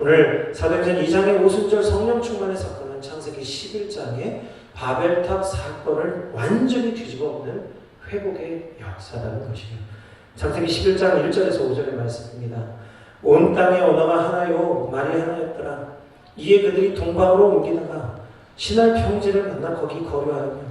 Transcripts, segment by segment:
오늘 사도행전 2장의 오순절 성령 충만의 사건은 창세기 11장의 바벨탑 사건을 완전히 뒤집어 엎는 회복의 역사라는 것이에요. 창세기 11장 1절에서 5절의 말씀입니다. 온 땅의 언어가 하나요 말이 하나였더라. 이에 그들이 동방으로 옮기다가 신할 평지를 만나 거기 거류하며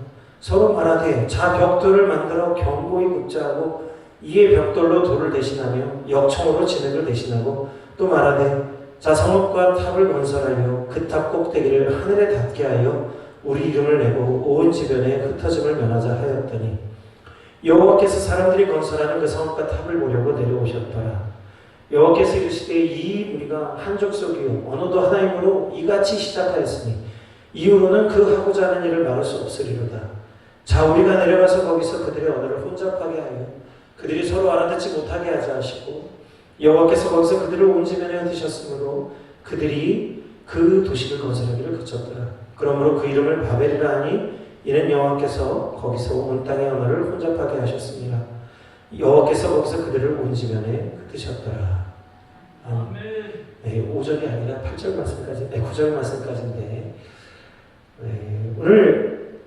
서로 말하되 자 벽돌을 만들어 견고히 굽자 하고 이에 벽돌로 돌을 대신하며 역청으로 진흙을 대신하고 또 말하되 자 성읍과 탑을 건설하여 그 탑 꼭대기를 하늘에 닿게 하여 우리 이름을 내고 온 주변에 흩어짐을 면하자 하였더니 여호와께서 사람들이 건설하는 그 성읍과 탑을 보려고 내려오셨더라. 여호와께서 이르시되 이 무리가 한 족속이요 언어도 하나이므로 이같이 시작하였으니 이후로는 그 하고자 하는 일을 막을 수 없으리로다. 자 우리가 내려가서 거기서 그들의 언어를 혼잡하게 하여 그들이 서로 알아듣지 못하게 하자 하시고 여호와께서 거기서 그들을 온 지면에 흩으셨으므로 그들이 그 도시를 건설하기를 그쳤더라. 그러므로 그 이름을 바벨이라 하니 이는 여호와께서 거기서 온 땅의 언어를 혼잡하게 하셨습니다. 여호와께서 거기서 그들을 온 지면에 흩으셨더라. 네, 5절이 아니라 8절 말씀까지, 9절 말씀까지인데 오늘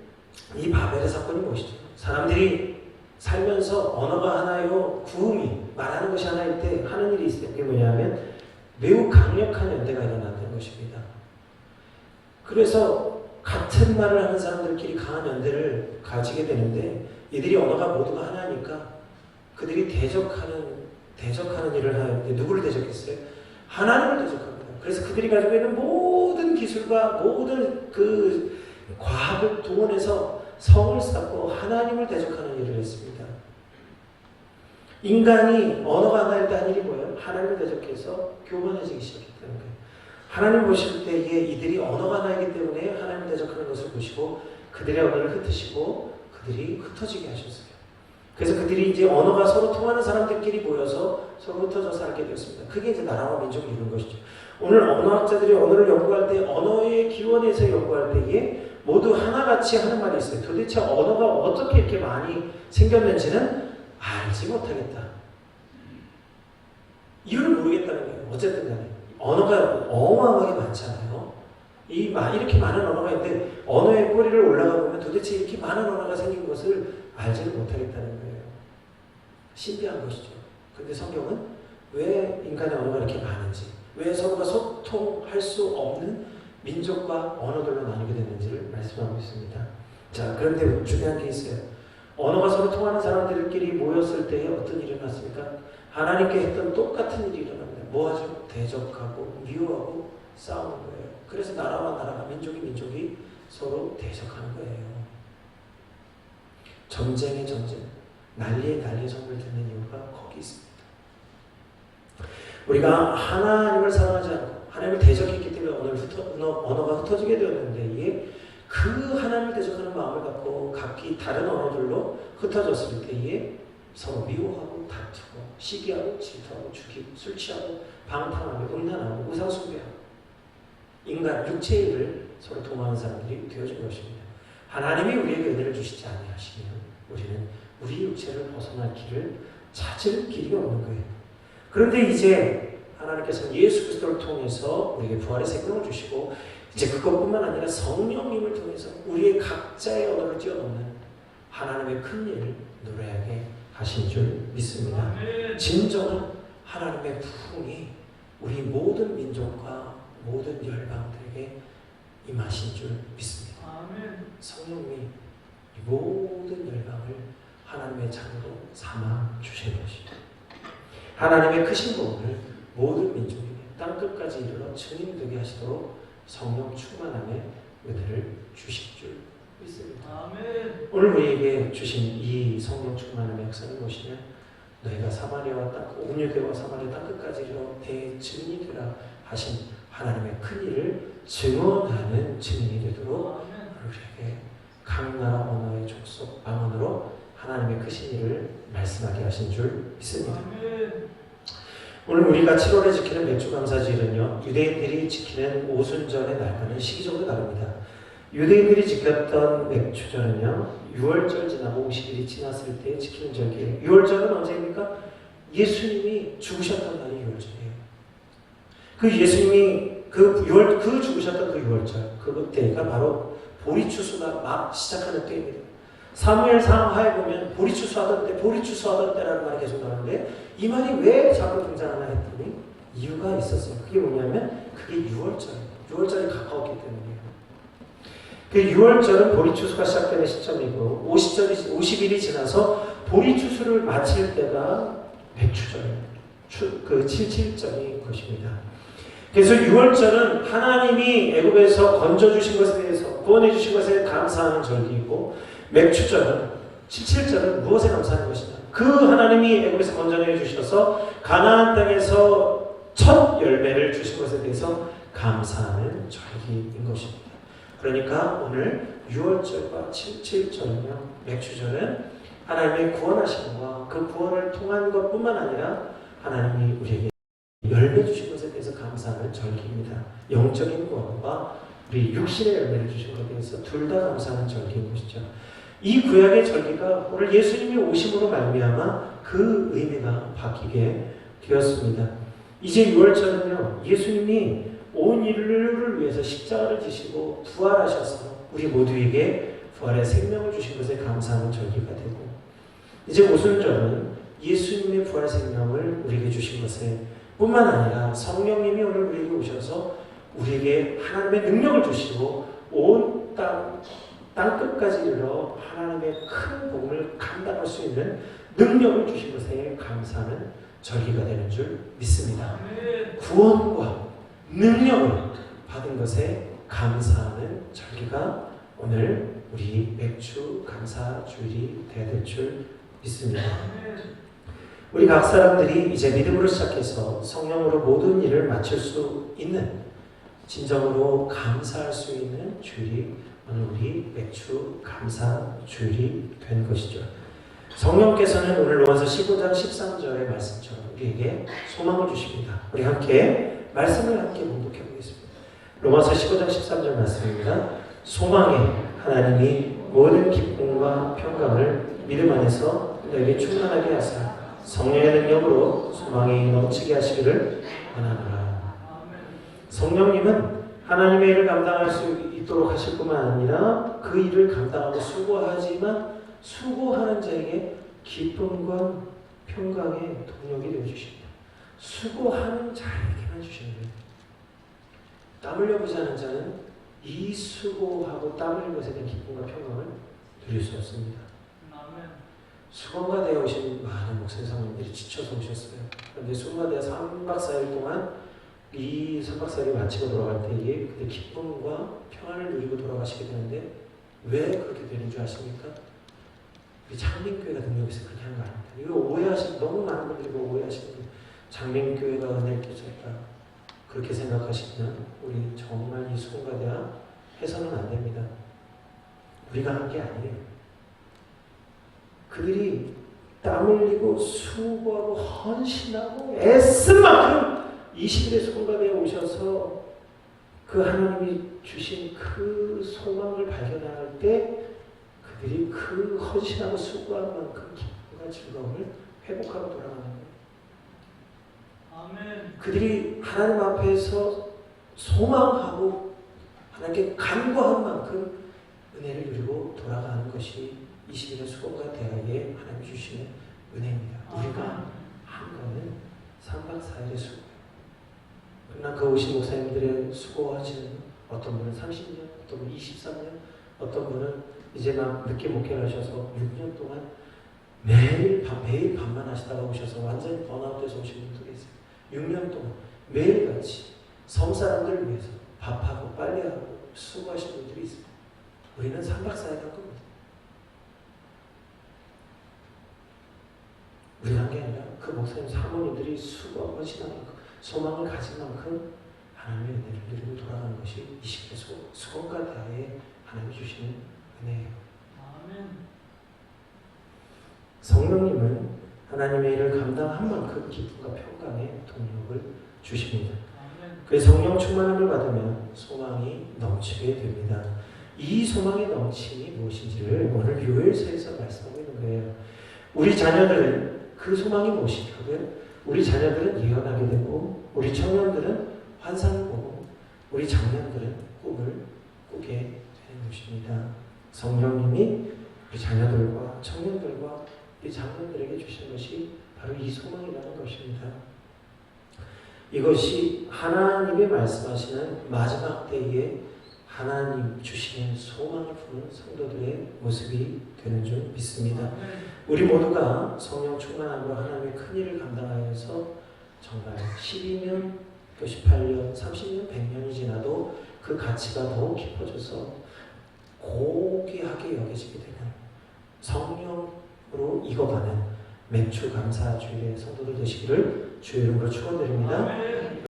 이 바벨의 사건이 무엇이죠? 사람들이 살면서 언어가 하나요 구음이 말하는 것이 하나일 때 하는 일이 있어요. 그게 뭐냐면 매우 강력한 연대가 일어난다는 것입니다. 그래서 같은 말을 하는 사람들끼리 강한 연대를 가지게 되는데 이들이 언어가 모두가 하나니까 그들이 대적하는 일을 하는데 누구를 대적했어요? 하나님을 대적합니다. 그래서 그들이 가지고 있는 모든 기술과 모든 그 과학을 동원해서 성을 쌓고 하나님을 대적하는 일을 했습니다. 인간이 언어가 하나일 때 한 일이 뭐예요? 하나님을 대적해서 교만해지기 시작했다는 거예요. 하나님 보실 때에 이들이 언어가 하나이기 때문에 하나님을 대적하는 것을 보시고 그들의 언어를 흩으시고 그들이 흩어지게 하셨어요. 그래서 그들이 이제 언어가 서로 통하는 사람들끼리 모여서 서로 흩어져 살게 되었습니다. 그게 이제 나라와 민족을 이룬 것이죠. 오늘 언어학자들이 언어를 연구할 때 언어의 기원에서 연구할 때에 모두 하나같이 하는 말이 있어요. 도대체 언어가 어떻게 이렇게 많이 생겼는지는 알지 못하겠다. 이유를 모르겠다는 거예요. 어쨌든 간에. 언어가 어마어마하게 많잖아요. 이렇게 많은 언어가 있는데 언어의 꼬리를 올라가 보면 도대체 이렇게 많은 언어가 생긴 것을 알지를 못하겠다는 거예요. 신비한 것이죠. 근데 성경은 왜 인간의 언어가 이렇게 많은지, 왜 서로가 소통할 수 없는 민족과 언어들로 나누게 됐는지를 말씀하고 있습니다. 자, 그런데 중요한 게 있어요. 언어가 서로 통하는 사람들끼리 모였을 때에 어떤 일이 일어났습니까? 하나님께 했던 똑같은 일이 일어납니다. 뭐 하죠? 대적하고 미워하고 싸우는 거예요. 그래서 나라와 나라가 민족이 서로 대적하는 거예요. 전쟁의 전쟁, 난리의 성을 듣는 이유가 거기 있습니다. 우리가 하나님을 사랑하지 않고 하나님을 대적했기 때문에 언어가 흩어지게 되었는데 그 하나님을 대적하는 마음을 갖고 각기 다른 언어들로 흩어졌을 때에 서로 미워하고 다투고 시기하고 질투하고 죽이고 술 취하고 방탕하고 음란하고 우상숭배하고 인간 육체의 일을 서로 도모하는 사람들이 되어진 것입니다. 하나님이 우리에게 은혜를 주시지 아니하시면 우리는 우리 육체를 벗어날 길을 찾을 길이 없는 거예요. 그런데 이제 하나님께서는 예수 그리스도를 통해서 우리에게 부활의 생명을 주시고 이제 그것뿐만 아니라 성령님을 통해서 우리의 각자의 언어를 뛰어넘는 하나님의 큰 일을 노래하게 하신 줄 믿습니다. 진정한 하나님의 부흥이 우리 모든 민족과 모든 열방들에게 임하신 줄 믿습니다. 성령님이 모든 열방을 하나님의 자녀로 삼아 주신 것입니다. 하나님의 크신 복을 모든 민족에게 땅끝까지 이르러 증인되게 하시도록 성령 충만함의 은혜를 주실 줄 믿습니다. 아멘. 오늘 우리에게 주신 이 성령 충만함의 역사는 무엇이냐? 너희가 사마리아와 온 유대와 사마리아 땅끝까지 이르러 대증인이 되라 하신 하나님의 큰 일을 증언하는 증인이 되도록 우리에게 각 나라 언어의 족속 방언으로 하나님의 크신 일을 말씀하게 하신 줄 믿습니다. 아멘. 오늘 우리가 7월에 지키는 맥주감사절은요, 유대인들이 지키는 오순절의 날과는 시기적으로 다릅니다. 유대인들이 지켰던 맥주절은요, 6월절 지나고 50일이 지났을 때 지키는 절기예요. 6월절은 언제입니까? 예수님이 죽으셨던 날이 6월절이에요. 그 예수님이 그 죽으셨던 그 유월절, 그때가 바로 보리추수가 막 시작하는 때입니다. 사무엘상 하에 보면 보리추수하던 때, 보리추수하던 때라는 말이 계속 나오는데 이 말이 왜 자꾸 등장하나 했더니 이유가 있었어요. 그게 뭐냐면 그게 유월절이 가까웠기 때문이에요. 그 유월절은 보리추수가 시작되는 시점이고 50일이 지나서 보리추수를 마칠 때가 맥추절입니다. 그 77절인 것입니다. 그래서 유월절은 하나님이 애굽에서 건져주신 것에 대해서 구원해 주신 것에 감사하는 절기이고 맥추절은 77절은 무엇에 감사하는 것이냐. 그 하나님이 애굽에서 건져내 주셔서 가나안 땅에서 첫 열매를 주신 것에 대해서 감사하는 절기인 것입니다. 그러니까 오늘 유월절과 77절은요. 맥추절은 하나님의 구원하심과 그 구원을 통한 것뿐만 아니라 하나님이 우리에게 열매 주신 것에 대해서 감사하는 절기입니다. 영적인 구원과 우리 육신의 열매를 주신 것에 대해서 둘 다 감사하는 절기인 것이죠. 이 구약의 절기가 오늘 예수님이 오심으로 말미암아 그 의미가 바뀌게 되었습니다. 이제 유월절은요. 예수님이 온 인류를 위해서 십자가를 지시고 부활하셔서 우리 모두에게 부활의 생명을 주신 것에 감사하는 절기가 되고 이제 오순절은 예수님의 부활 생명을 우리에게 주신 것에 뿐만 아니라 성령님이 오늘 우리에게 오셔서 우리에게 하나님의 능력을 주시고 온 땅 끝까지 이르러 하나님의 큰 복을 감당할 수 있는 능력을 주신 것에 감사하는 절기가 되는 줄 믿습니다. 구원과 능력을 받은 것에 감사하는 절기가 오늘 우리 맥주 감사주일이 되어야 될 줄 믿습니다. 우리 각 사람들이 이제 믿음으로 시작해서 성령으로 모든 일을 마칠 수 있는 진정으로 감사할 수 있는 주일이 오늘 우리 맥주 감사주일이 된 것이죠. 성령께서는 오늘 로마서 15장 13절의 말씀처럼 우리에게 소망을 주십니다. 우리 함께 말씀을 함께 봉독해 보겠습니다. 로마서 15장 13절 말씀입니다. 소망에 하나님이 모든 기쁨과 평강을 믿음 안에서 너에게 충만하게 하사 성령의 능력으로 소망이 넘치게 하시기를 원하노라. 성령님은 하나님의 일을 감당할 수 있도록 하실 뿐만 아니라 그 일을 감당하고 수고하지만 수고하는 자에게 기쁨과 평강의 동력이 되어주십니다. 수고하는 자에게만 주시는 거예요. 땀 흘려보지 않은 자는 이 수고하고 땀 흘린 것에 대한 기쁨과 평강을 누릴 수 없습니다. 수건가대에 오신 많은 목사님 사모님들이 지쳐서 오셨어요. 그런데 수건가대에 3박 4일 동안 이 3박 4일을 마치고 돌아갈 때에 그때 기쁨과 평안을 누리고 돌아가시게 되는데 왜 그렇게 되는 줄 아십니까? 우리 장민교회가 능력이 있어서 그렇게 하는 거 아닙니다. 이거 오해하시는, 너무 많은 분들이 오해하시는 거예요. 장민교회가 은혜를 끼쳤다. 그렇게 생각하시면 우리 정말 이 수건가대와 해서는 안 됩니다. 우리가 한 게 아니에요. 그들이 땀 흘리고 수고하고 헌신하고 애쓴 만큼 20일의 수건가대에 오셔서 그 하나님이 주신 그 소망을 발견할 때 그들이 그 헌신하고 수고한 만큼 기쁨과 즐거움을 회복하고 돌아가는 거예요. 아멘. 그들이 하나님 앞에서 소망하고 하나님께 간구한 만큼 은혜를 누리고 돌아가는 것이 20일의 수고가 대하에 하나님이 주시는 은혜입니다. 우리가 한 거는 3박 4일의 수고예요. 그러나 그 오신 목사님들의 수고하시는 어떤 분은 30년, 어떤 분은 23년, 어떤 분은 이제 막 늦게 목회를 하셔서 6년 동안 매일 밤만 하시다가 오셔서 완전히 번아웃돼서 오신 분들이 있어요. 6년 동안 매일같이 섬사람들을 위해서 밥하고 빨래하고 수고하시는 분들이 있어요. 우리는 3박 4일 한 겁니다. 우리 한 게 아니라 그 목사님 사모님들이 수고하고 헌신한 만큼 소망을 가진 만큼 하나님의 은혜를 누리고 돌아가는 것이 20회 수건과 다에 하나님이 주시는 은혜예요. 아멘. 성령님은 하나님의 일을 감당한 만큼 기쁨과 평강의 동력을 주십니다. 그래서 성령 충만함을 받으면 소망이 넘치게 됩니다. 이 소망의 넘침이 무엇인지를 오늘 요엘서에서 말씀하고 있는 거예요. 우리 자녀들은 그 소망이 무엇이냐고요? 우리 자녀들은 예언하게 되고 우리 청년들은 환상을 보고 우리 장년들은 꿈을 꾸게 되는 것입니다. 성령님이 우리 자녀들과 청년들과 우리 장년들에게 주신 것이 바로 이 소망이라는 것입니다. 이것이 하나님이 말씀하시는 마지막 때에 하나님 주시는 소망을 품은 성도들의 모습이 되는 줄 믿습니다. 우리 모두가 성령 충만함으로 하나님의 큰 일을 감당하여서 정말 12년, 18년, 30년, 100년이 지나도 그 가치가 더욱 깊어져서 고귀하게 여겨지게 되는 성령으로 익어가는 맥주 감사 주일의 성도들 되시기를 주의 이름으로 축원드립니다.